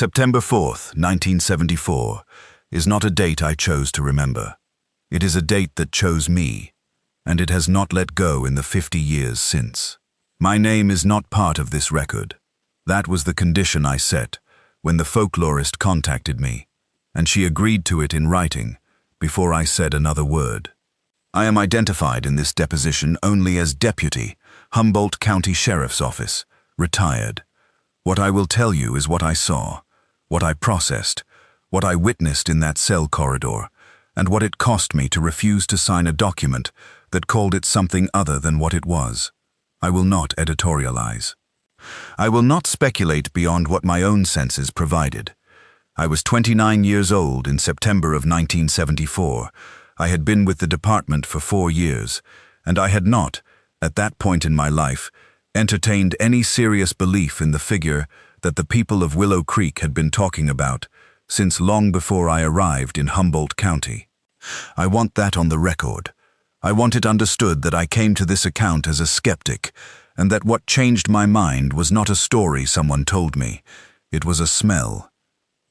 September 4th, 1974, is not a date I chose to remember. It is a date that chose me, and it has not let go in the 50 years since. My name is not part of this record. That was the condition I set when the folklorist contacted me, and she agreed to it in writing before I said another word. I am identified in this deposition only as Deputy, Humboldt County Sheriff's Office, retired. What I will tell you is what I saw, what I processed, what I witnessed in that cell corridor, and what it cost me to refuse to sign a document that called it something other than what it was. I will not editorialize. I will not speculate beyond what my own senses provided. I was 29 years old in September of 1974. I had been with the department for 4 years, and I had not, at that point in my life, entertained any serious belief in the figure that the people of Willow Creek had been talking about since long before I arrived in Humboldt County. I want that on the record. I want it understood that I came to this account as a skeptic, and that what changed my mind was not a story someone told me. It was a smell.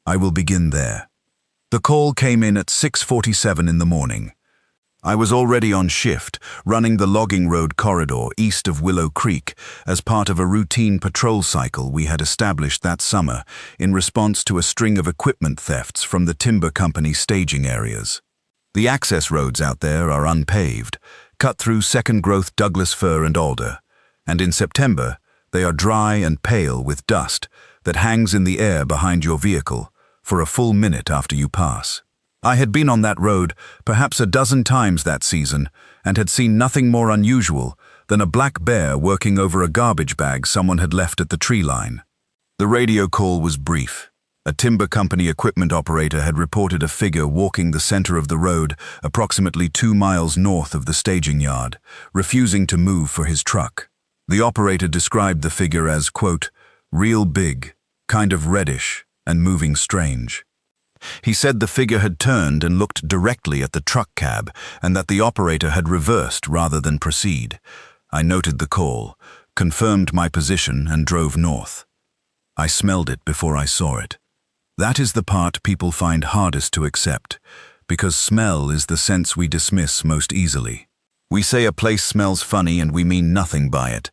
I will begin there. The call came in at 6:47 in the morning. I was already on shift, running the logging road corridor east of Willow Creek as part of a routine patrol cycle we had established that summer in response to a string of equipment thefts from the timber company staging areas. The access roads out there are unpaved, cut through second-growth Douglas fir and alder, and in September they are dry and pale with dust that hangs in the air behind your vehicle for a full minute after you pass. I had been on that road perhaps a dozen times that season and had seen nothing more unusual than a black bear working over a garbage bag someone had left at the tree line. The radio call was brief. A timber company equipment operator had reported a figure walking the center of the road approximately 2 miles north of the staging yard, refusing to move for his truck. The operator described the figure as, quote, real big, kind of reddish, and moving strange. He said the figure had turned and looked directly at the truck cab and that the operator had reversed rather than proceed. I noted the call, confirmed my position, and drove north. I smelled it before I saw it. That is the part people find hardest to accept, because smell is the sense we dismiss most easily. We say a place smells funny and we mean nothing by it.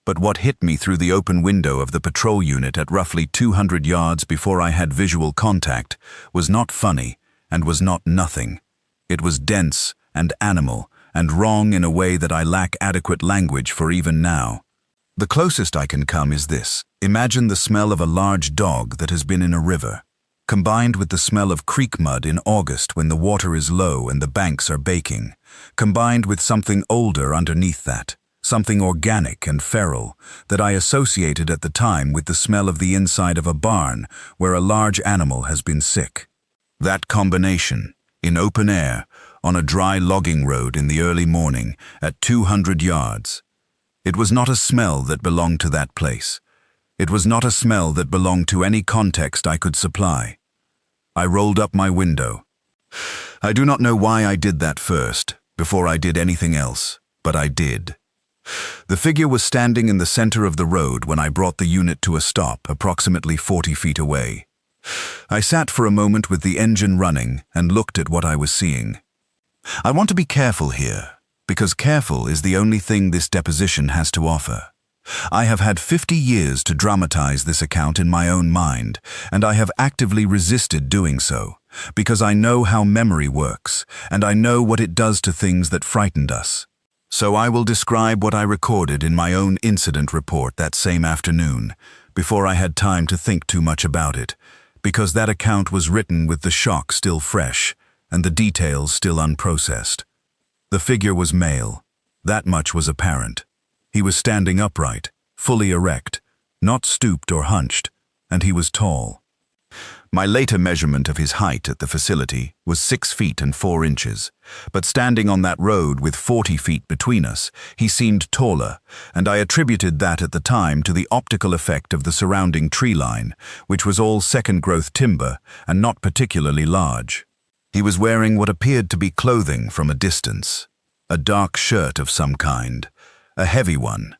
But what hit me through the open window of the patrol unit at roughly 200 yards before I had visual contact was not funny and was not nothing. It was dense and animal and wrong in a way that I lack adequate language for even now. The closest I can come is this. Imagine the smell of a large dog that has been in a river, combined with the smell of creek mud in August when the water is low and the banks are baking, combined with something older underneath that, something organic and feral that I associated at the time with the smell of the inside of a barn where a large animal has been sick. That combination, in open air, on a dry logging road in the early morning, at 200 yards. It was not a smell that belonged to that place. It was not a smell that belonged to any context I could supply. I rolled up my window. I do not know why I did that first, before I did anything else, but I did. The figure was standing in the center of the road when I brought the unit to a stop approximately 40 feet away. I sat for a moment with the engine running and looked at what I was seeing. I want to be careful here, because careful is the only thing this deposition has to offer. I have had 50 years to dramatize this account in my own mind, and I have actively resisted doing so, because I know how memory works, and I know what it does to things that frightened us. So I will describe what I recorded in my own incident report that same afternoon, before I had time to think too much about it, because that account was written with the shock still fresh, and the details still unprocessed. The figure was male. That much was apparent. He was standing upright, fully erect, not stooped or hunched, and he was tall. My later measurement of his height at the facility was 6 feet and 4 inches, but standing on that road with 40 feet between us, he seemed taller, and I attributed that at the time to the optical effect of the surrounding tree line, which was all second-growth timber and not particularly large. He was wearing what appeared to be clothing from a distance, a dark shirt of some kind, a heavy one,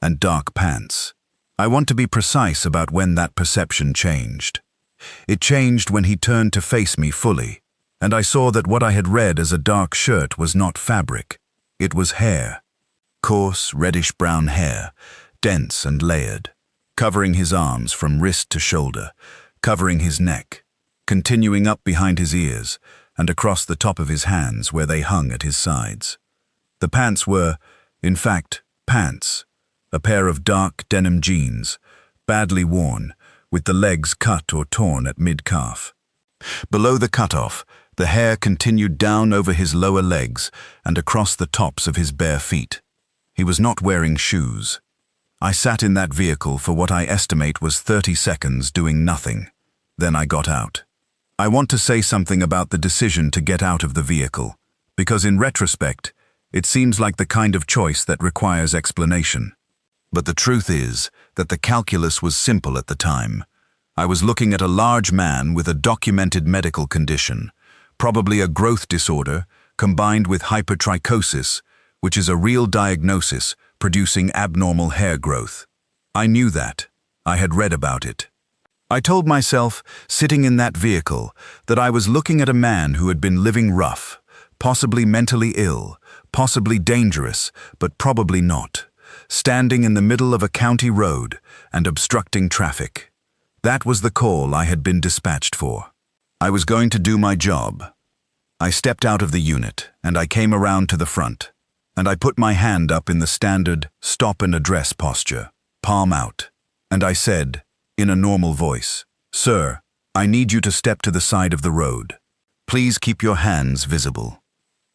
and dark pants. I want to be precise about when that perception changed. It changed when he turned to face me fully, and I saw that what I had read as a dark shirt was not fabric. It was hair. Coarse, reddish-brown hair, dense and layered, covering his arms from wrist to shoulder, covering his neck, continuing up behind his ears and across the top of his hands where they hung at his sides. The pants were, in fact, pants, a pair of dark denim jeans, badly worn, with the legs cut or torn at mid-calf. Below the cutoff, the hair continued down over his lower legs and across the tops of his bare feet. He was not wearing shoes. I sat in that vehicle for what I estimate was 30 seconds doing nothing. Then I got out. I want to say something about the decision to get out of the vehicle, because in retrospect, it seems like the kind of choice that requires explanation. But the truth is that the calculus was simple at the time. I was looking at a large man with a documented medical condition, probably a growth disorder combined with hypertrichosis, which is a real diagnosis producing abnormal hair growth. I knew that. I had read about it. I told myself, sitting in that vehicle, that I was looking at a man who had been living rough, possibly mentally ill, possibly dangerous, but probably not, standing in the middle of a county road and obstructing traffic. That was the call I had been dispatched for. I was going to do my job. I stepped out of the unit and I came around to the front, and I put my hand up in the standard stop and address posture, palm out, and I said, in a normal voice, "Sir, I need you to step to the side of the road. Please keep your hands visible."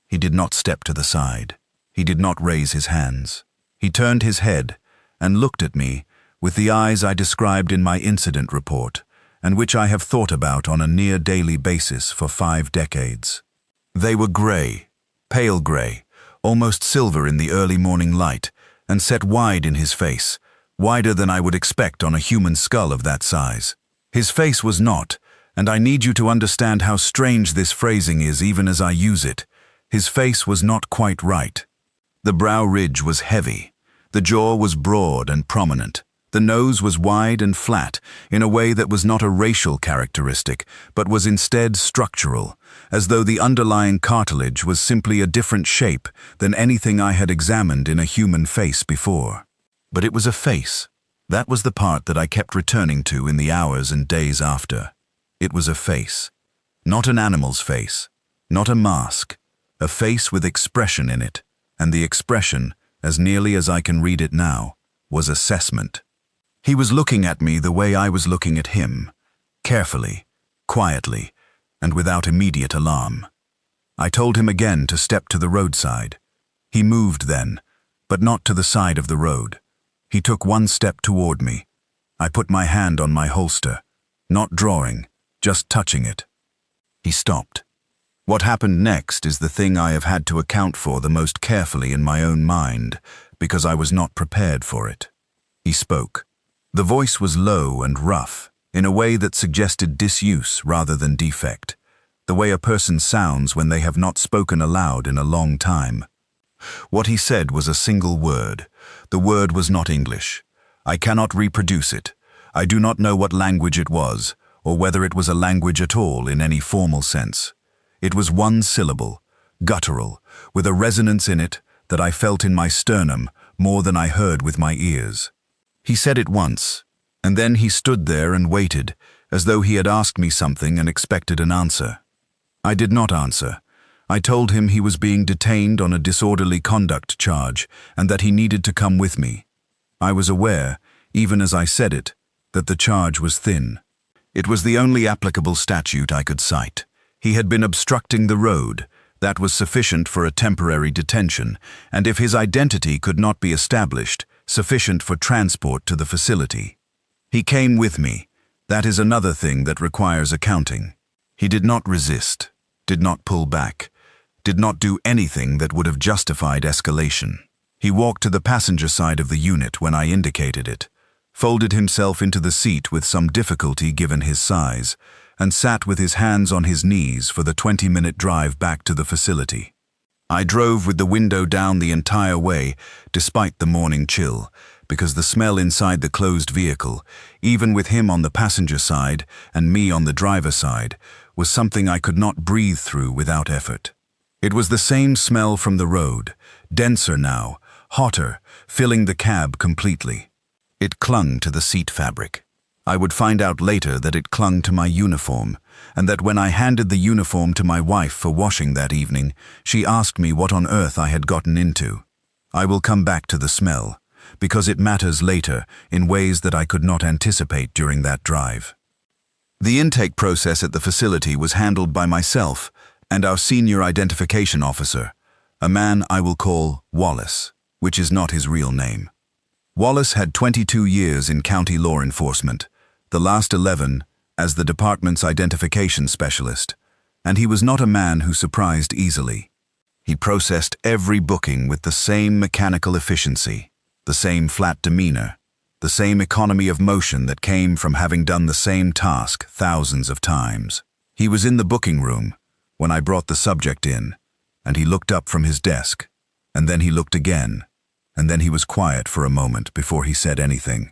He did not step to the side. He did not raise his hands. He turned his head and looked at me with the eyes I described in my incident report, and which I have thought about on a near daily basis for 5 decades. They were grey, pale grey, almost silver in the early morning light, and set wide in his face, wider than I would expect on a human skull of that size. His face was not, and I need you to understand how strange this phrasing is even as I use it, his face was not quite right. The brow ridge was heavy, the jaw was broad and prominent, the nose was wide and flat in a way that was not a racial characteristic, but was instead structural, as though the underlying cartilage was simply a different shape than anything I had examined in a human face before. But it was a face. That was the part that I kept returning to in the hours and days after. It was a face. Not an animal's face. Not a mask. A face with expression in it. And the expression, as nearly as I can read it now, was assessment. He was looking at me the way I was looking at him, carefully, quietly, and without immediate alarm. I told him again to step to the roadside. He moved then, but not to the side of the road. He took one step toward me. I put my hand on my holster, not drawing, just touching it. He stopped. What happened next is the thing I have had to account for the most carefully in my own mind, because I was not prepared for it. He spoke. The voice was low and rough, in a way that suggested disuse rather than defect, the way a person sounds when they have not spoken aloud in a long time. What he said was a single word. The word was not English. I cannot reproduce it. I do not know what language it was, or whether it was a language at all in any formal sense. It was one syllable, guttural, with a resonance in it that I felt in my sternum more than I heard with my ears. He said it once, and then he stood there and waited, as though he had asked me something and expected an answer. I did not answer. I told him he was being detained on a disorderly conduct charge and that he needed to come with me. I was aware, even as I said it, that the charge was thin. It was the only applicable statute I could cite. He had been obstructing the road. That was sufficient for a temporary detention, and if his identity could not be established, sufficient for transport to the facility. He came with me. That is another thing that requires accounting. He did not resist, did not pull back, did not do anything that would have justified escalation. He walked to the passenger side of the unit when I indicated it, folded himself into the seat with some difficulty given his size, and sat with his hands on his knees for the 20-minute drive back to the facility. I drove with the window down the entire way, despite the morning chill, because the smell inside the closed vehicle, even with him on the passenger side and me on the driver side, was something I could not breathe through without effort. It was the same smell from the road, denser now, hotter, filling the cab completely. It clung to the seat fabric. I would find out later that it clung to my uniform, and that when I handed the uniform to my wife for washing that evening, she asked me what on earth I had gotten into. I will come back to the smell, because it matters later in ways that I could not anticipate during that drive. The intake process at the facility was handled by myself and our senior identification officer, a man I will call Wallace, which is not his real name. Wallace had 22 years in county law enforcement, the last 11 as the department's identification specialist, and he was not a man who surprised easily. He processed every booking with the same mechanical efficiency, the same flat demeanor, the same economy of motion that came from having done the same task thousands of times. He was in the booking room when I brought the subject in, and he looked up from his desk, and then he looked again, and then he was quiet for a moment before he said anything.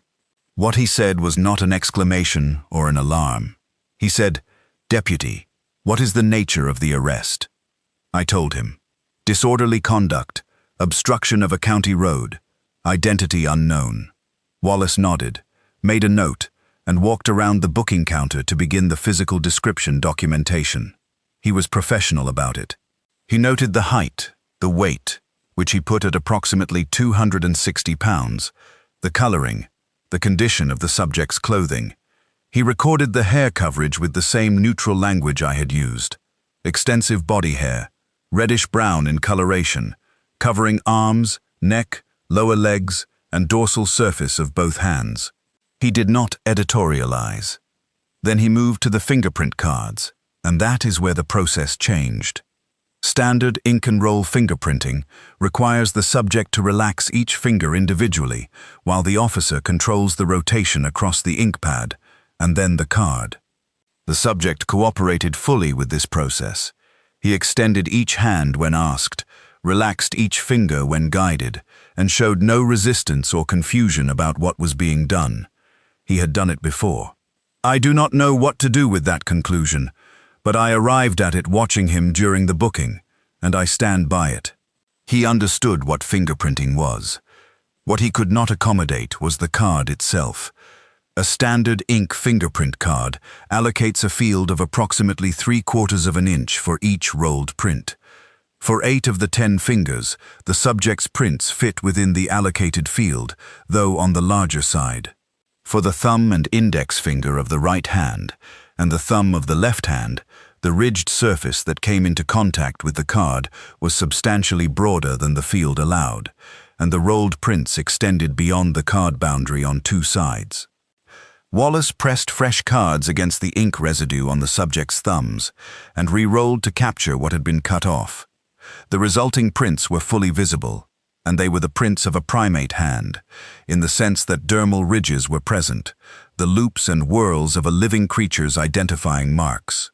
What he said was not an exclamation or an alarm. He said, "Deputy, what is the nature of the arrest?" I told him, "Disorderly conduct, obstruction of a county road, identity unknown." Wallace nodded, made a note, and walked around the booking counter to begin the physical description documentation. He was professional about it. He noted the height, the weight, which he put at approximately 260 pounds, the coloring, the condition of the subject's clothing. He recorded the hair coverage with the same neutral language I had used. Extensive body hair, reddish-brown in coloration, covering arms, neck, lower legs, and dorsal surface of both hands. He did not editorialize. Then he moved to the fingerprint cards, and that is where the process changed. Standard ink and roll fingerprinting requires the subject to relax each finger individually while the officer controls the rotation across the ink pad and then the card. The subject cooperated fully with this process. He extended each hand when asked, relaxed each finger when guided, and showed no resistance or confusion about what was being done. He had done it before. I do not know what to do with that conclusion, but I arrived at it watching him during the booking, and I stand by it. He understood what fingerprinting was. What he could not accommodate was the card itself. A standard ink fingerprint card allocates a field of approximately 3/4 of an inch for each rolled print. For 8 of the 10 fingers, the subject's prints fit within the allocated field, though on the larger side. For the thumb and index finger of the right hand, and the thumb of the left hand, the ridged surface that came into contact with the card was substantially broader than the field allowed, and the rolled prints extended beyond the card boundary on 2 sides. Wallace pressed fresh cards against the ink residue on the subject's thumbs and re-rolled to capture what had been cut off. The resulting prints were fully visible, and they were the prints of a primate hand, in the sense that dermal ridges were present, the loops and whorls of a living creature's identifying marks.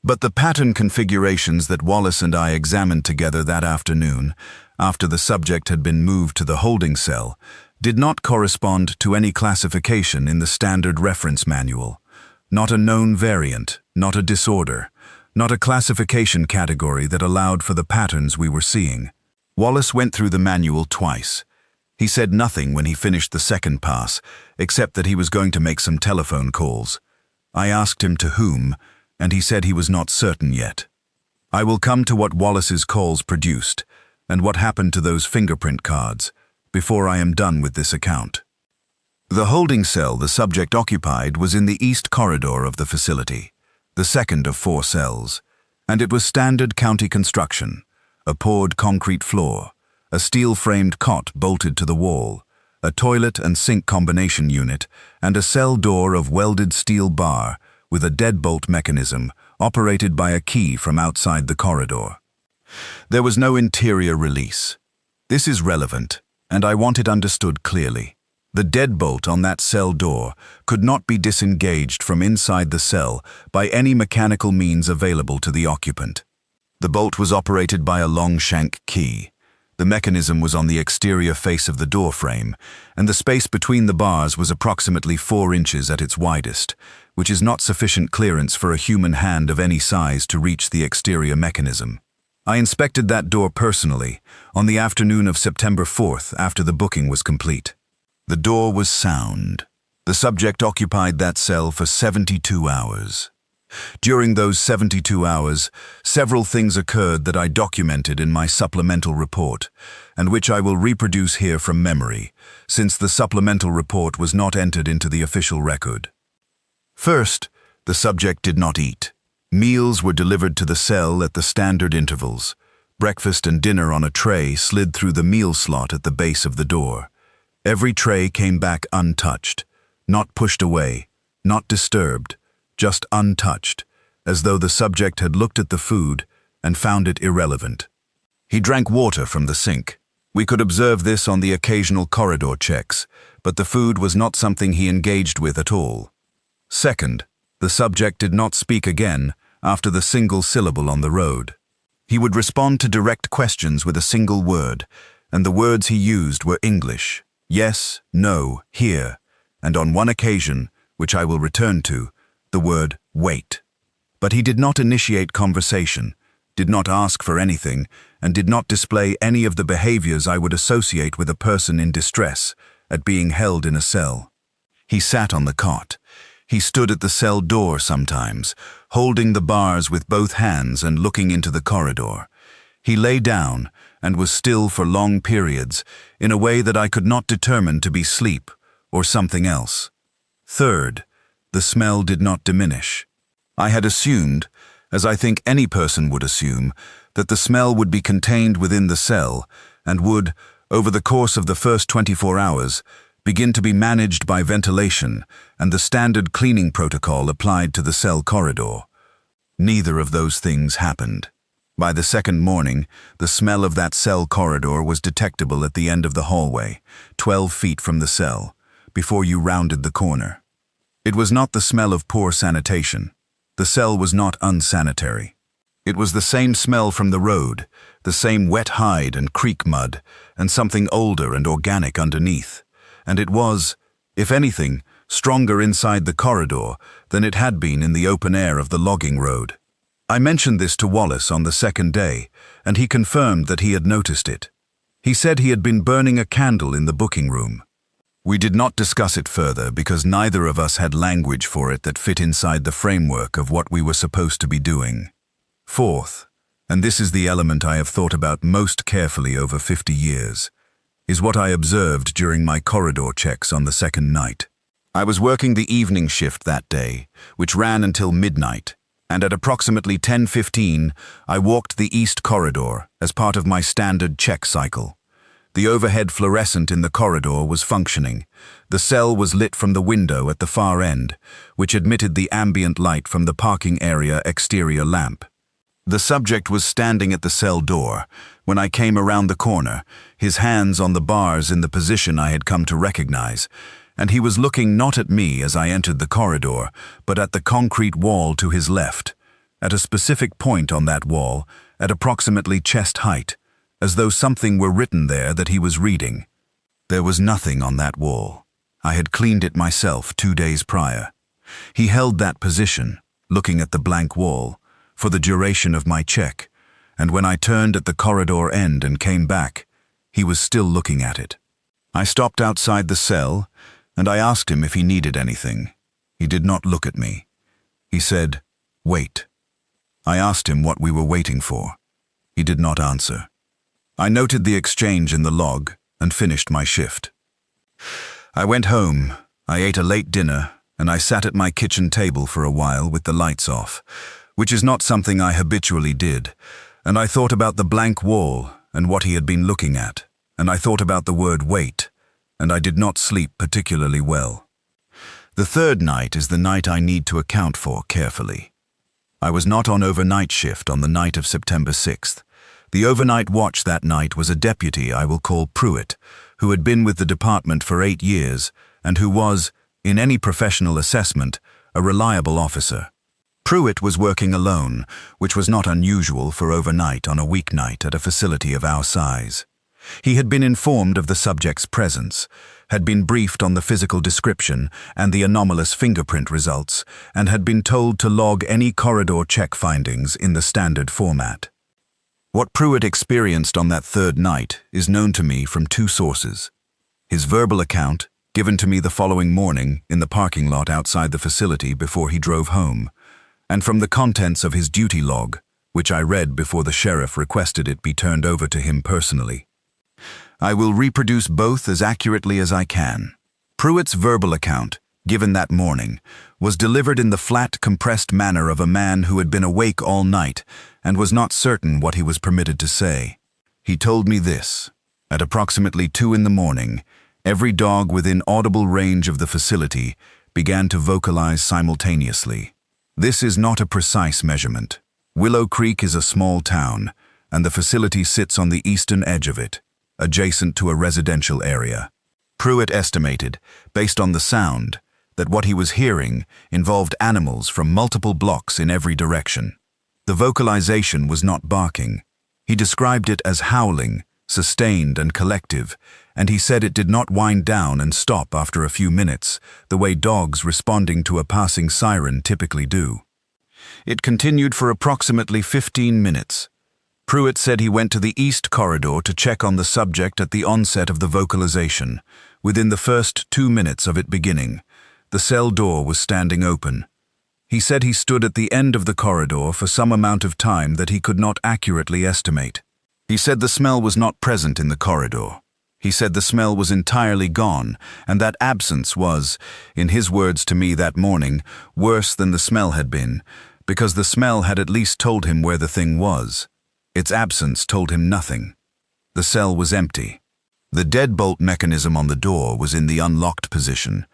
But the pattern configurations that Wallace and I examined together that afternoon, after the subject had been moved to the holding cell, did not correspond to any classification in the standard reference manual. Not a known variant, not a disorder, not a classification category that allowed for the patterns we were seeing. Wallace went through the manual twice. He said nothing when he finished the second pass, except that he was going to make some telephone calls. I asked him to whom, and he said he was not certain yet. I will come to what Wallace's calls produced, and what happened to those fingerprint cards, before I am done with this account. The holding cell the subject occupied was in the east corridor of the facility, the second of 4 cells, and it was standard county construction, a poured concrete floor, a steel-framed cot bolted to the wall, a toilet and sink combination unit, and a cell door of welded steel bar with a deadbolt mechanism operated by a key from outside the corridor. There was no interior release. This is relevant, and I want it understood clearly. The deadbolt on that cell door could not be disengaged from inside the cell by any mechanical means available to the occupant. The bolt was operated by a long shank key. The mechanism was on the exterior face of the door frame, and the space between the bars was approximately 4 inches at its widest, which is not sufficient clearance for a human hand of any size to reach the exterior mechanism. I inspected that door personally on the afternoon of September 4th after the booking was complete. The door was sound. The subject occupied that cell for 72 hours. During those 72 hours, several things occurred that I documented in my supplemental report, and which I will reproduce here from memory, since the supplemental report was not entered into the official record. First, the subject did not eat. Meals were delivered to the cell at the standard intervals. Breakfast and dinner on a tray slid through the meal slot at the base of the door. Every tray came back untouched, not pushed away, not disturbed, just untouched, as though the subject had looked at the food and found it irrelevant. He drank water from the sink. We could observe this on the occasional corridor checks, but the food was not something he engaged with at all. Second, the subject did not speak again after the single syllable on the road. He would respond to direct questions with a single word, and the words he used were English: yes, no, here, and on one occasion, which I will return to, the word wait. But he did not initiate conversation, did not ask for anything, and did not display any of the behaviors I would associate with a person in distress at being held in a cell. He sat on the cot. He stood at the cell door sometimes, holding the bars with both hands and looking into the corridor. He lay down and was still for long periods in a way that I could not determine to be sleep or something else. Third, the smell did not diminish. I had assumed, as I think any person would assume, that the smell would be contained within the cell and would, over the course of the first 24 hours, begin to be managed by ventilation and the standard cleaning protocol applied to the cell corridor. Neither of those things happened. By the second morning, the smell of that cell corridor was detectable at the end of the hallway, 12 feet from the cell, before you rounded the corner. It was not the smell of poor sanitation. The cell was not unsanitary. It was the same smell from the road, the same wet hide and creek mud, and something older and organic underneath. And it was, if anything, stronger inside the corridor than it had been in the open air of the logging road. I mentioned this to Wallace on the second day, and he confirmed that he had noticed it. He said he had been burning a candle in the booking room. We did not discuss it further because neither of us had language for it that fit inside the framework of what we were supposed to be doing. Fourth, and this is the element I have thought about most carefully over 50 years, is what I observed during my corridor checks on the second night. I was working the evening shift that day, which ran until midnight, and at approximately 10:15, I walked the east corridor as part of my standard check cycle. The overhead fluorescent in the corridor was functioning. The cell was lit from the window at the far end, which admitted the ambient light from the parking area exterior lamp. The subject was standing at the cell door when I came around the corner, his hands on the bars in the position I had come to recognize, and he was looking not at me as I entered the corridor, but at the concrete wall to his left, at a specific point on that wall, at approximately chest height, as though something were written there that he was reading. There was nothing on that wall. I had cleaned it myself 2 days prior. He held that position, looking at the blank wall, for the duration of my check, and when I turned at the corridor end and came back, he was still looking at it. I stopped outside the cell, and I asked him if he needed anything. He did not look at me. He said, "Wait." I asked him what we were waiting for. He did not answer. I noted the exchange in the log and finished my shift. I went home, I ate a late dinner, and I sat at my kitchen table for a while with the lights off, which is not something I habitually did, and I thought about the blank wall and what he had been looking at, and I thought about the word wait, and I did not sleep particularly well. The third night is the night I need to account for carefully. I was not on overnight shift on the night of September 6th. The overnight watch that night was a deputy I will call Pruitt, who had been with the department for 8 years and who was, in any professional assessment, a reliable officer. Pruitt was working alone, which was not unusual for overnight on a weeknight at a facility of our size. He had been informed of the subject's presence, had been briefed on the physical description and the anomalous fingerprint results, and had been told to log any corridor check findings in the standard format. What Pruitt experienced on that third night is known to me from two sources. His verbal account, given to me the following morning in the parking lot outside the facility before he drove home, and from the contents of his duty log, which I read before the sheriff requested it be turned over to him personally. I will reproduce both as accurately as I can. Pruitt's verbal account, given that morning, was delivered in the flat, compressed manner of a man who had been awake all night and was not certain what he was permitted to say. He told me this: at approximately 2 a.m, every dog within audible range of the facility began to vocalize simultaneously. This is not a precise measurement. Willow Creek is a small town, and the facility sits on the eastern edge of it, adjacent to a residential area. Pruitt estimated, based on the sound, that what he was hearing involved animals from multiple blocks in every direction. The vocalization was not barking. He described it as howling, sustained and collective, and he said it did not wind down and stop after a few minutes, the way dogs responding to a passing siren typically do. It continued for approximately 15 minutes. Pruitt said he went to the east corridor to check on the subject at the onset of the vocalization. Within the first 2 minutes of it beginning, the cell door was standing open. He said he stood at the end of the corridor for some amount of time that he could not accurately estimate. He said the smell was not present in the corridor. He said the smell was entirely gone, and that absence was, in his words to me that morning, worse than the smell had been, because the smell had at least told him where the thing was. Its absence told him nothing. The cell was empty. The deadbolt mechanism on the door was in the unlocked position.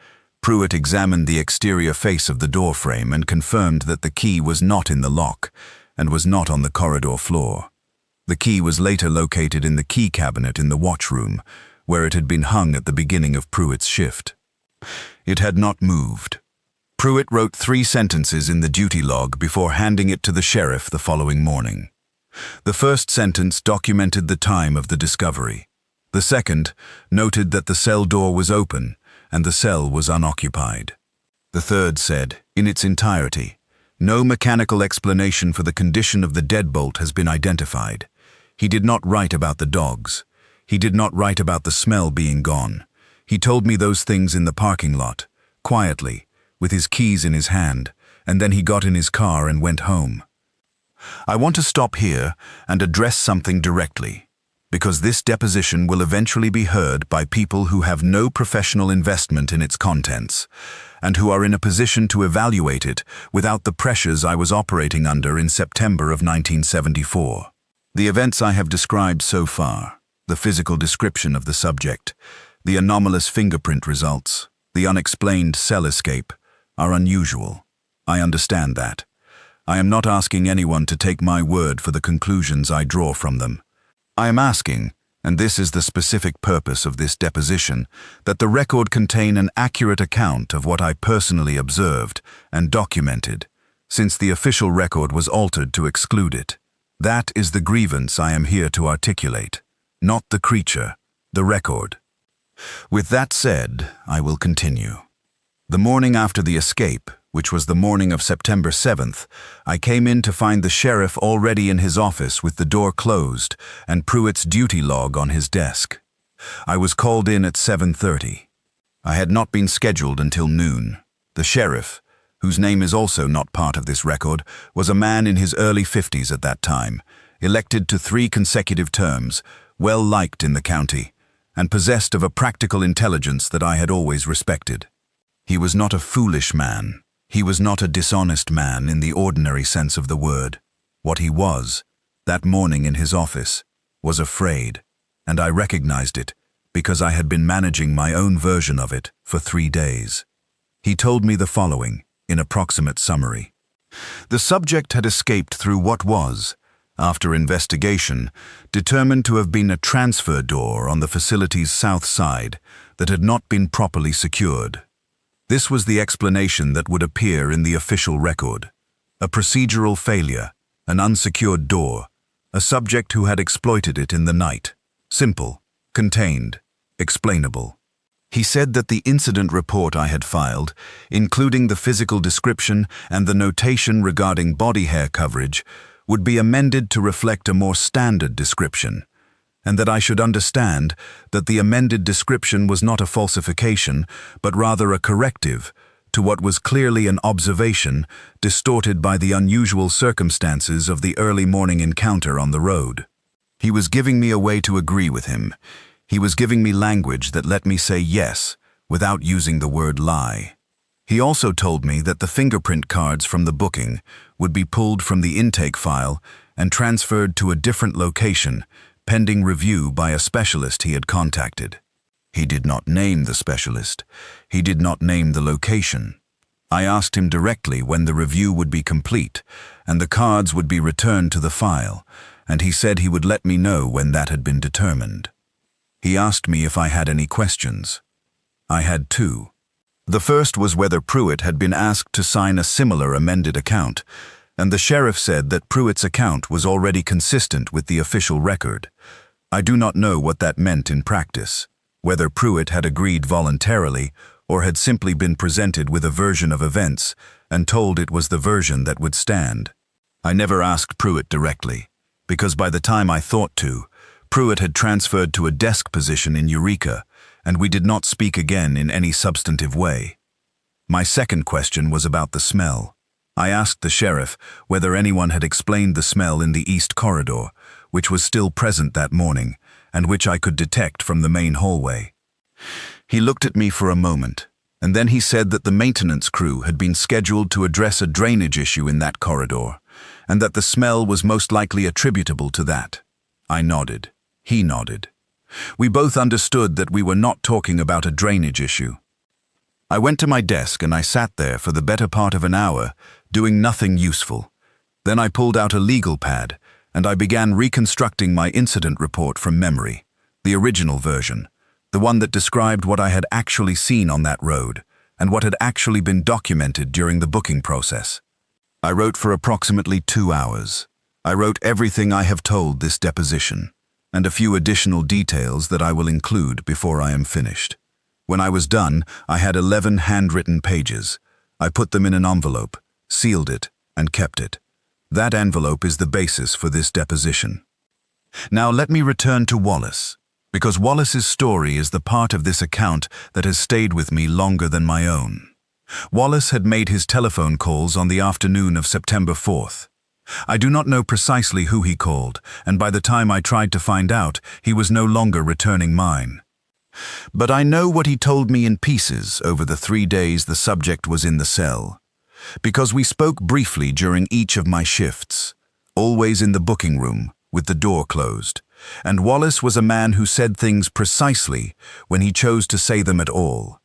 Pruitt examined the exterior face of the door frame and confirmed that the key was not in the lock and was not on the corridor floor. The key was later located in the key cabinet in the watchroom, where it had been hung at the beginning of Pruitt's shift. It had not moved. Pruitt wrote 3 sentences in the duty log before handing it to the sheriff the following morning. The first sentence documented the time of the discovery. The second noted that the cell door was open and the cell was unoccupied. The third said, in its entirety, no mechanical explanation for the condition of the deadbolt has been identified. He did not write about the dogs. He did not write about the smell being gone. He told me those things in the parking lot, quietly, with his keys in his hand, and then he got in his car and went home. I want to stop here and address something directly, because this deposition will eventually be heard by people who have no professional investment in its contents, and who are in a position to evaluate it without the pressures I was operating under in September of 1974. The events I have described so far, the physical description of the subject, the anomalous fingerprint results, the unexplained cell escape, are unusual. I understand that. I am not asking anyone to take my word for the conclusions I draw from them. I am asking, and this is the specific purpose of this deposition, that the record contain an accurate account of what I personally observed and documented, since the official record was altered to exclude it. That is the grievance I am here to articulate, not the creature, the record. With that said, I will continue. The morning after the escape, which was the morning of September 7th, I came in to find the sheriff already in his office with the door closed and Pruitt's duty log on his desk. I was called in at 7:30. I had not been scheduled until noon. The sheriff, whose name is also not part of this record, was a man in his early 50s at that time, elected to 3 consecutive terms, well liked in the county, and possessed of a practical intelligence that I had always respected. He was not a foolish man. He was not a dishonest man in the ordinary sense of the word. What he was, that morning in his office, was afraid, and I recognized it because I had been managing my own version of it for 3 days. He told me the following, in approximate summary. The subject had escaped through what was, after investigation, determined to have been a transfer door on the facility's south side that had not been properly secured. This was the explanation that would appear in the official record. A procedural failure, an unsecured door, a subject who had exploited it in the night. Simple, Contained. Explainable. He said that the incident report I had filed, including the physical description and the notation regarding body hair coverage, would be amended to reflect a more standard description, and that I should understand that the amended description was not a falsification, but rather a corrective to what was clearly an observation distorted by the unusual circumstances of the early morning encounter on the road. He was giving me a way to agree with him. He was giving me language that let me say yes without using the word lie. He also told me that the fingerprint cards from the booking would be pulled from the intake file and transferred to a different location, pending review by a specialist he had contacted. He did not name the specialist. He did not name the location. I asked him directly when the review would be complete and the cards would be returned to the file, and he said he would let me know when that had been determined. He asked me if I had any questions. I had two. The first was whether Pruitt had been asked to sign a similar amended account, and the sheriff said that Pruitt's account was already consistent with the official record. I do not know what that meant in practice, whether Pruitt had agreed voluntarily or had simply been presented with a version of events and told it was the version that would stand. I never asked Pruitt directly, because by the time I thought to, Pruitt had transferred to a desk position in Eureka, and we did not speak again in any substantive way. My second question was about the smell. I asked the sheriff whether anyone had explained the smell in the East Corridor, which was still present that morning, and which I could detect from the main hallway. He looked at me for a moment, and then he said that the maintenance crew had been scheduled to address a drainage issue in that corridor, and that the smell was most likely attributable to that. I nodded. He nodded. We both understood that we were not talking about a drainage issue. I went to my desk and I sat there for the better part of an hour, doing nothing useful. Then I pulled out a legal pad, and I began reconstructing my incident report from memory, the original version, the one that described what I had actually seen on that road, and what had actually been documented during the booking process. I wrote for approximately 2 hours. I wrote everything I have told this deposition, and a few additional details that I will include before I am finished. When I was done, I had 11 handwritten pages. I put them in an envelope, sealed it, and kept it. That envelope is the basis for this deposition. Now let me return to Wallace, because Wallace's story is the part of this account that has stayed with me longer than my own. Wallace had made his telephone calls on the afternoon of September 4th. I do not know precisely who he called, and by the time I tried to find out, he was no longer returning mine. But I know what he told me in pieces over the 3 days the subject was in the cell, because we spoke briefly during each of my shifts, always in the booking room with the door closed, and Wallace was a man who said things precisely when he chose to say them at all.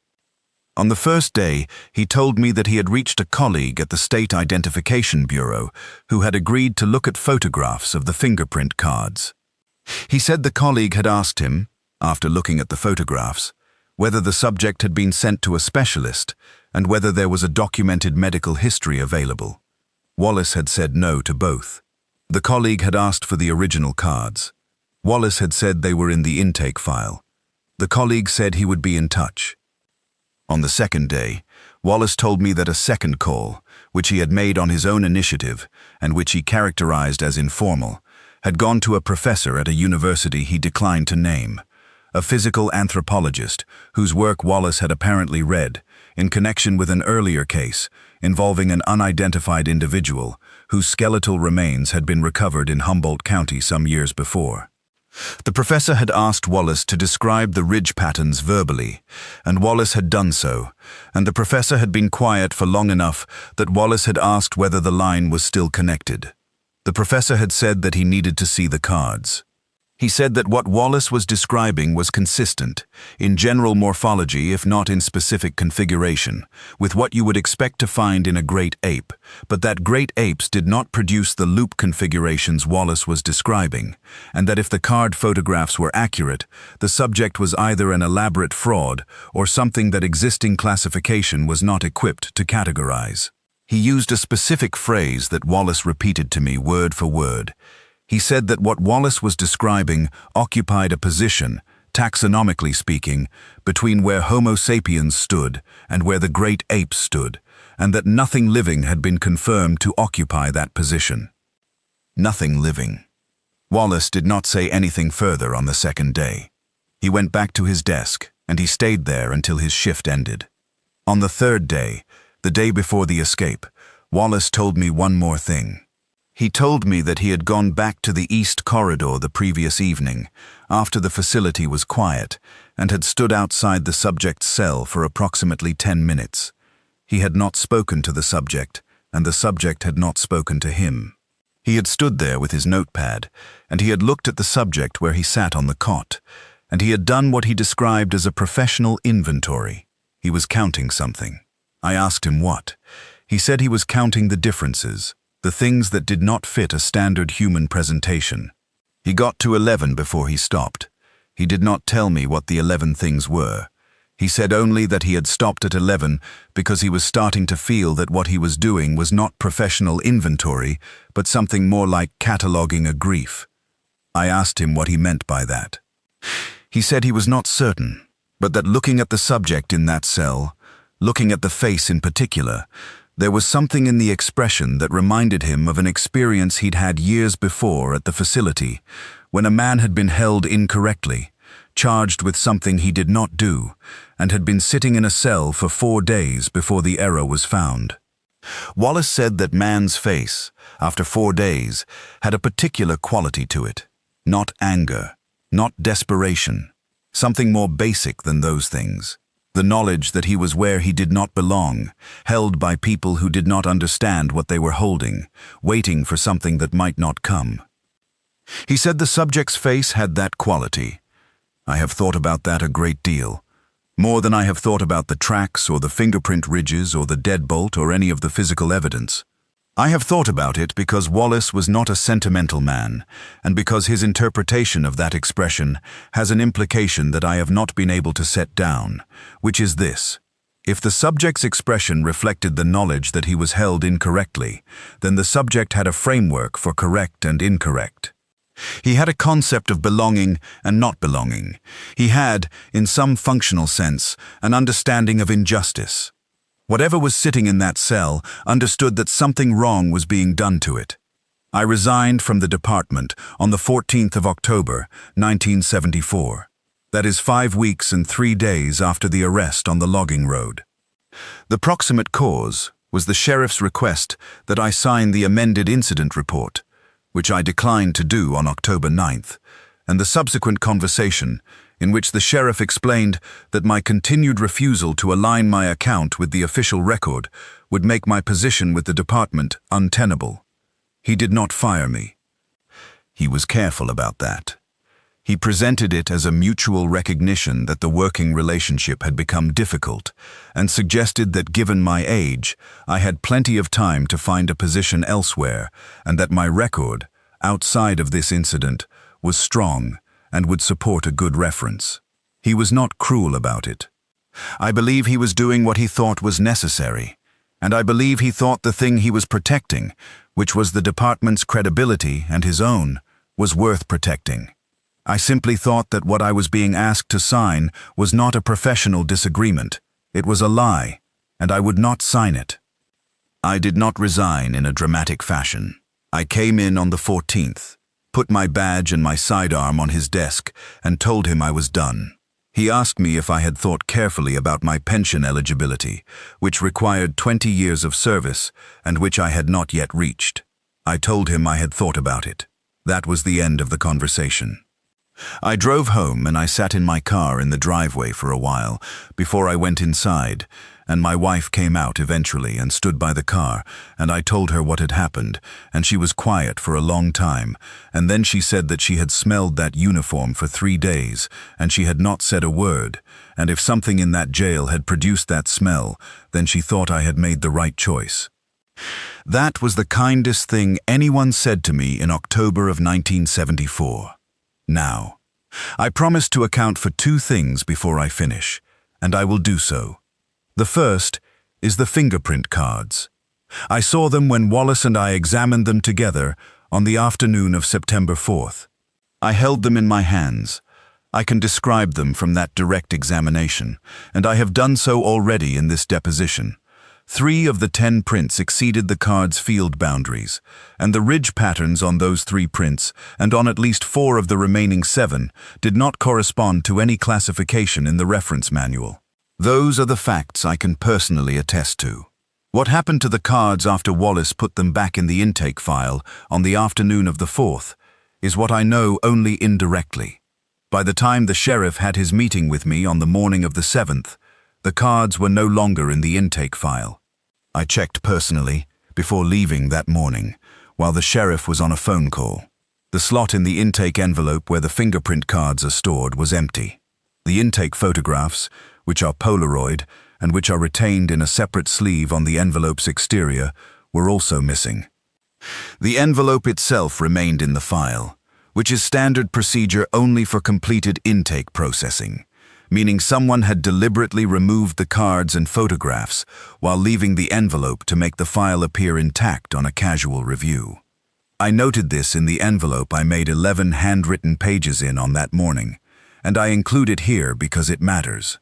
On the first day, he told me that he had reached a colleague at the State Identification Bureau who had agreed to look at photographs of the fingerprint cards. He said the colleague had asked him, after looking at the photographs, whether the subject had been sent to a specialist and whether there was a documented medical history available. Wallace had said no to both. The colleague had asked for the original cards. Wallace had said they were in the intake file. The colleague said he would be in touch. On the second day, Wallace told me that a second call, which he had made on his own initiative and which he characterized as informal, had gone to a professor at a university he declined to name, a physical anthropologist whose work Wallace had apparently read in connection with an earlier case involving an unidentified individual whose skeletal remains had been recovered in Humboldt County some years before. The professor had asked Wallace to describe the ridge patterns verbally, and Wallace had done so, and the professor had been quiet for long enough that Wallace had asked whether the line was still connected. The professor had said that he needed to see the cards. He said that what Wallace was describing was consistent, in general morphology if not in specific configuration, with what you would expect to find in a great ape, but that great apes did not produce the loop configurations Wallace was describing, and that if the card photographs were accurate, the subject was either an elaborate fraud or something that existing classification was not equipped to categorize. He used a specific phrase that Wallace repeated to me word for word. He said that what Wallace was describing occupied a position taxonomically speaking, between where Homo sapiens stood and where the great apes stood, and that nothing living had been confirmed to occupy that position. Nothing living. Wallace did not say anything further on the second day. He went back to his desk, and he stayed there until his shift ended. On the third day, the day before the escape, Wallace told me one more thing. He told me that he had gone back to the east corridor the previous evening, after the facility was quiet, and had stood outside the subject's cell for approximately 10 minutes. He had not spoken to the subject, and the subject had not spoken to him. He had stood there with his notepad, and he had looked at the subject where he sat on the cot, and he had done what he described as a professional inventory. He was counting something. I asked him what. He said he was counting the differences, the things that did not fit a standard human presentation. He got to 11 before he stopped. He did not tell me what the 11 things were. He said only that he had stopped at 11 because he was starting to feel that what he was doing was not professional inventory, but something more like cataloging a grief. I asked him what he meant by that. He said he was not certain, but that looking at the subject in that cell, looking at the face in particular, there was something in the expression that reminded him of an experience he'd had years before at the facility, when a man had been held incorrectly, charged with something he did not do, and had been sitting in a cell for 4 days before the error was found. Wallace said that man's face, after 4 days, had a particular quality to it. Not anger, not desperation, something more basic than those things. The knowledge that he was where he did not belong, held by people who did not understand what they were holding, waiting for something that might not come. He said the subject's face had that quality. I have thought about that a great deal, more than I have thought about the tracks or the fingerprint ridges or the deadbolt or any of the physical evidence. I have thought about it because Wallace was not a sentimental man, and because his interpretation of that expression has an implication that I have not been able to set down, which is this. If the subject's expression reflected the knowledge that he was held incorrectly, then the subject had a framework for correct and incorrect. He had a concept of belonging and not belonging. He had, in some functional sense, an understanding of injustice. Whatever was sitting in that cell understood that something wrong was being done to it. I resigned from the department on the 14th of October, 1974. That is 5 weeks and 3 days after the arrest on the logging road. The proximate cause was the sheriff's request that I sign the amended incident report, which I declined to do on October 9th, and the subsequent conversation in which the sheriff explained that my continued refusal to align my account with the official record would make my position with the department untenable. He did not fire me. He was careful about that. He presented it as a mutual recognition that the working relationship had become difficult, and suggested that given my age, I had plenty of time to find a position elsewhere, and that my record, outside of this incident, was strong and would support a good reference. He was not cruel about it. I believe he was doing what he thought was necessary, and I believe he thought the thing he was protecting, which was the department's credibility and his own, was worth protecting. I simply thought that what I was being asked to sign was not a professional disagreement. It was a lie, and I would not sign it. I did not resign in a dramatic fashion. I came in on the 14th, put my badge and my sidearm on his desk, and told him I was done. He asked me if I had thought carefully about my pension eligibility, which required 20 years of service and which I had not yet reached. I told him I had thought about it. That was the end of the conversation. I drove home and I sat in my car in the driveway for a while before I went inside, and my wife came out eventually and stood by the car, and I told her what had happened, and she was quiet for a long time, and then she said that she had smelled that uniform for 3 days, and she had not said a word, and if something in that jail had produced that smell, then she thought I had made the right choice. That was the kindest thing anyone said to me in October of 1974. Now, I promise to account for 2 things before I finish, and I will do so. The first is the fingerprint cards. I saw them when Wallace and I examined them together on the afternoon of September 4th. I held them in my hands. I can describe them from that direct examination, and I have done so already in this deposition. 3 of the 10 prints exceeded the card's field boundaries, and the ridge patterns on those 3 prints, and on at least 4 of the remaining 7, did not correspond to any classification in the reference manual. Those are the facts I can personally attest to. What happened to the cards after Wallace put them back in the intake file on the afternoon of the 4th is what I know only indirectly. By the time the sheriff had his meeting with me on the morning of the 7th, the cards were no longer in the intake file. I checked personally before leaving that morning, while the sheriff was on a phone call. The slot in the intake envelope where the fingerprint cards are stored was empty. The intake photographs, which are Polaroid and which are retained in a separate sleeve on the envelope's exterior, were also missing. The envelope itself remained in the file, which is standard procedure only for completed intake processing, meaning someone had deliberately removed the cards and photographs while leaving the envelope to make the file appear intact on a casual review. I noted this in the envelope I made 11 handwritten pages in on that morning, and I include it here because it matters.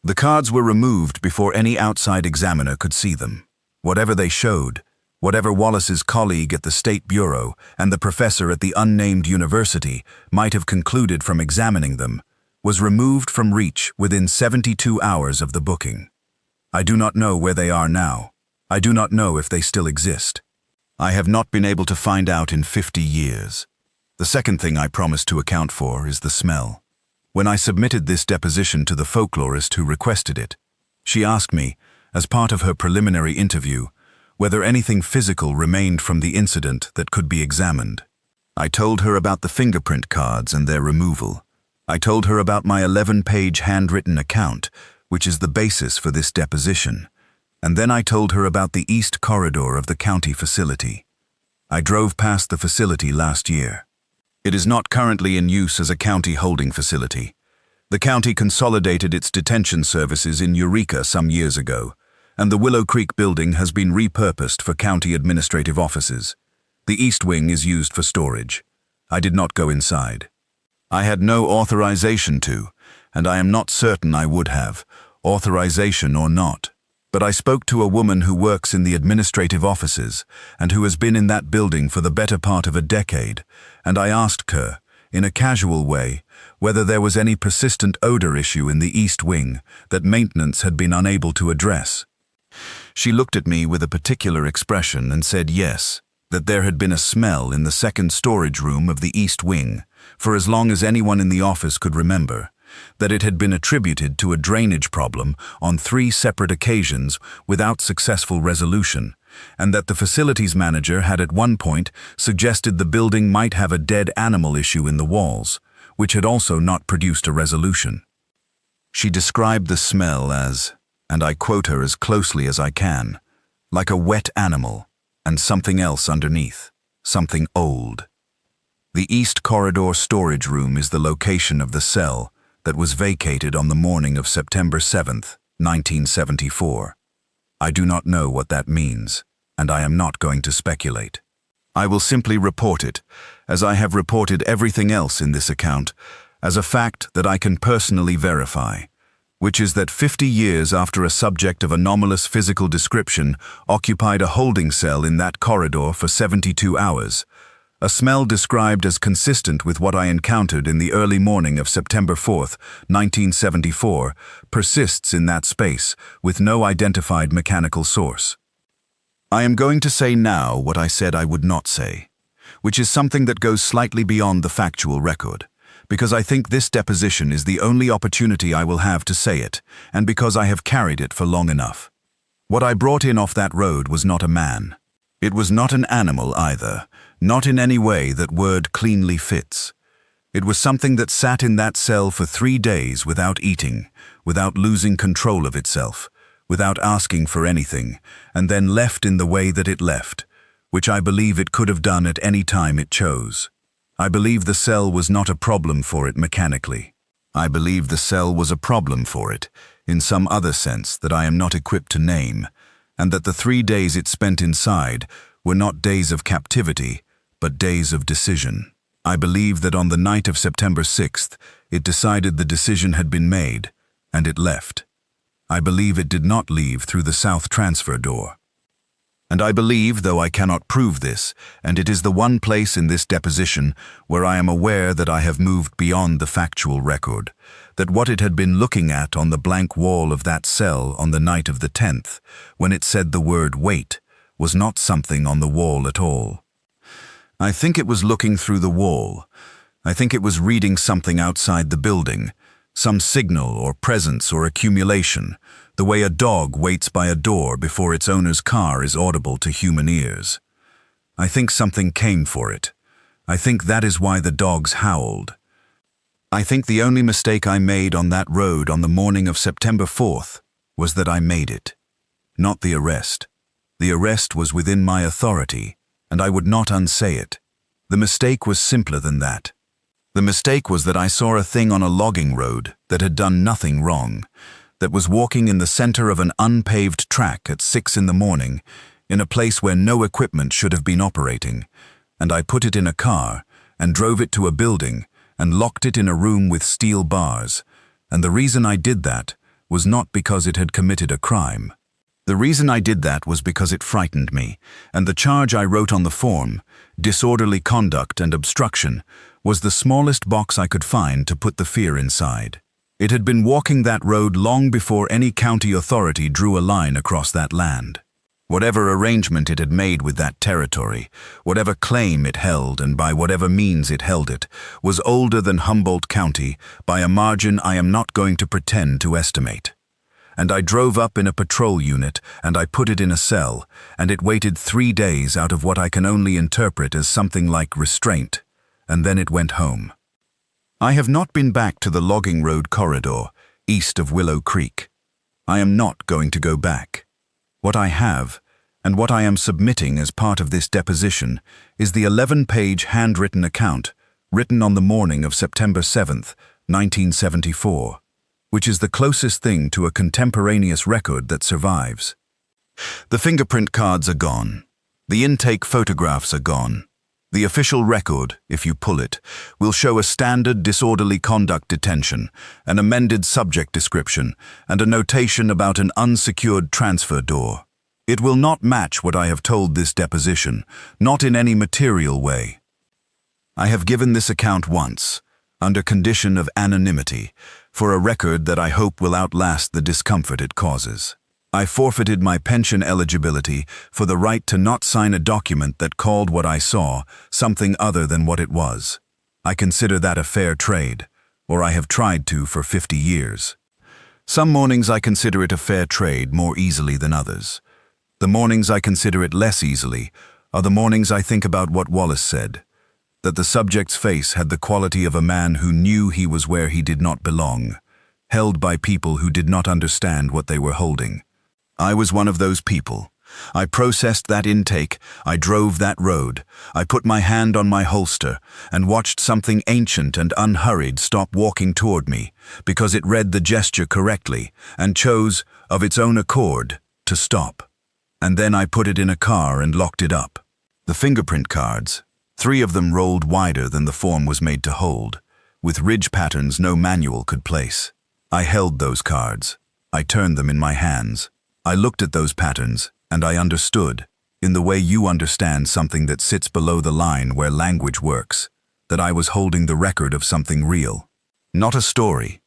The cards were removed before any outside examiner could see them. Whatever they showed, whatever Wallace's colleague at the State Bureau and the professor at the unnamed university might have concluded from examining them, was removed from reach within 72 hours of the booking. I do not know where they are now. I do not know if they still exist. I have not been able to find out in 50 years. The second thing I promised to account for is the smell. When I submitted this deposition to the folklorist who requested it, she asked me, as part of her preliminary interview, whether anything physical remained from the incident that could be examined. I told her about the fingerprint cards and their removal. I told her about my 11-page handwritten account, which is the basis for this deposition, and then I told her about the east corridor of the county facility. I drove past the facility last year. It is not currently in use as a county holding facility. The county consolidated its detention services in Eureka some years ago, and the Willow Creek building has been repurposed for county administrative offices. The east wing is used for storage. I did not go inside. I had no authorization to, and I am not certain I would have, authorization or not. But I spoke to a woman who works in the administrative offices and who has been in that building for the better part of a decade, and I asked her, in a casual way, whether there was any persistent odor issue in the east wing that maintenance had been unable to address. She looked at me with a particular expression and said yes, that there had been a smell in the second storage room of the east wing, for as long as anyone in the office could remember, that it had been attributed to a drainage problem on 3 separate occasions without successful resolution, and that the facilities manager had at one point suggested the building might have a dead animal issue in the walls, which had also not produced a resolution. She described the smell as, and I quote her as closely as I can, like a wet animal and something else underneath, something old. The East Corridor storage room is the location of the cell that was vacated on the morning of September 7th, 1974. I do not know what that means, and I am not going to speculate. I will simply report it, as I have reported everything else in this account, as a fact that I can personally verify, which is that 50 years after a subject of anomalous physical description occupied a holding cell in that corridor for 72 hours, a smell described as consistent with what I encountered in the early morning of September 4th, 1974, persists in that space with no identified mechanical source. I am going to say now what I said I would not say, which is something that goes slightly beyond the factual record, because I think this deposition is the only opportunity I will have to say it, and because I have carried it for long enough. What I brought in off that road was not a man. It was not an animal either, not in any way that word cleanly fits. It was something that sat in that cell for 3 days without eating, without losing control of itself, without asking for anything, and then left in the way that it left, which I believe it could have done at any time it chose. I believe the cell was not a problem for it mechanically. I believe the cell was a problem for it, in some other sense that I am not equipped to name, and that the 3 days it spent inside were not days of captivity, but days of decision. I believe that on the night of September 6th, it decided the decision had been made, and it left. I believe it did not leave through the south transfer door. And I believe, though I cannot prove this, and it is the one place in this deposition where I am aware that I have moved beyond the factual record, that what it had been looking at on the blank wall of that cell on the night of the 10th, when it said the word wait, was not something on the wall at all. I think it was looking through the wall. I think it was reading something outside the building, some signal or presence or accumulation, the way a dog waits by a door before its owner's car is audible to human ears. I think something came for it. I think that is why the dogs howled. I think the only mistake I made on that road on the morning of September 4th was that I made it, not the arrest. The arrest was within my authority, and I would not unsay it. The mistake was simpler than that. The mistake was that I saw a thing on a logging road that had done nothing wrong, that was walking in the center of an unpaved track at 6 in the morning, in a place where no equipment should have been operating, and I put it in a car and drove it to a building and locked it in a room with steel bars, and the reason I did that was not because it had committed a crime. The reason I did that was because it frightened me, and the charge I wrote on the form, disorderly conduct and obstruction, was the smallest box I could find to put the fear inside. It had been walking that road long before any county authority drew a line across that land. Whatever arrangement it had made with that territory, whatever claim it held and by whatever means it held it, was older than Humboldt County by a margin I am not going to pretend to estimate. And I drove up in a patrol unit, and I put it in a cell, and it waited 3 days out of what I can only interpret as something like restraint, and then it went home. I have not been back to the logging road corridor, east of Willow Creek. I am not going to go back. What I have, and what I am submitting as part of this deposition, is the 11-page handwritten account, written on the morning of September 7th, 1974. Which is the closest thing to a contemporaneous record that survives. The fingerprint cards are gone. The intake photographs are gone. The official record, if you pull it, will show a standard disorderly conduct detention, an amended subject description, and a notation about an unsecured transfer door. It will not match what I have told this deposition, not in any material way. I have given this account once, under condition of anonymity, for a record that I hope will outlast the discomfort it causes. I forfeited my pension eligibility for the right to not sign a document that called what I saw something other than what it was. I consider that a fair trade, or I have tried to for 50 years. Some mornings I consider it a fair trade more easily than others. The mornings I consider it less easily are the mornings I think about what Wallace said, that the subject's face had the quality of a man who knew he was where he did not belong, held by people who did not understand what they were holding. I was one of those people. I processed that intake, I drove that road, I put my hand on my holster and watched something ancient and unhurried stop walking toward me because it read the gesture correctly and chose, of its own accord, to stop. And then I put it in a car and locked it up. The fingerprint cards, 3 of them rolled wider than the form was made to hold, with ridge patterns no manual could place. I held those cards. I turned them in my hands. I looked at those patterns, and I understood, in the way you understand something that sits below the line where language works, that I was holding the record of something real. Not a story,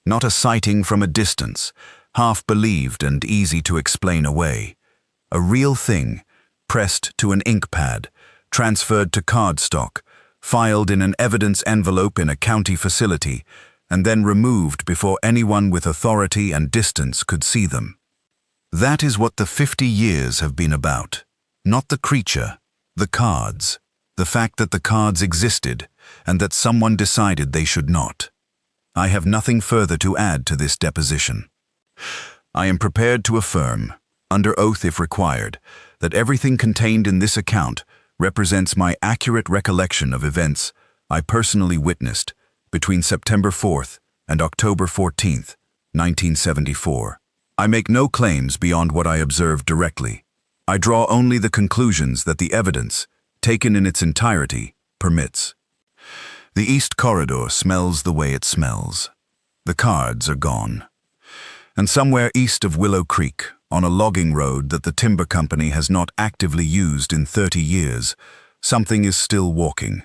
not a sighting from a distance, half believed and easy to explain away. A real thing, pressed to an ink pad, transferred to cardstock, filed in an evidence envelope in a county facility, and then removed before anyone with authority and distance could see them. That is what the 50 years have been about. Not the creature, the cards, the fact that the cards existed, and that someone decided they should not. I have nothing further to add to this deposition. I am prepared to affirm, under oath if required, that everything contained in this account represents my accurate recollection of events I personally witnessed between September 4th and October 14th, 1974. I make no claims beyond what I observed directly. I draw only the conclusions that the evidence, taken in its entirety, permits. The East Corridor smells the way it smells. The cards are gone. And somewhere east of Willow Creek, on a logging road that the timber company has not actively used in 30 years, something is still walking.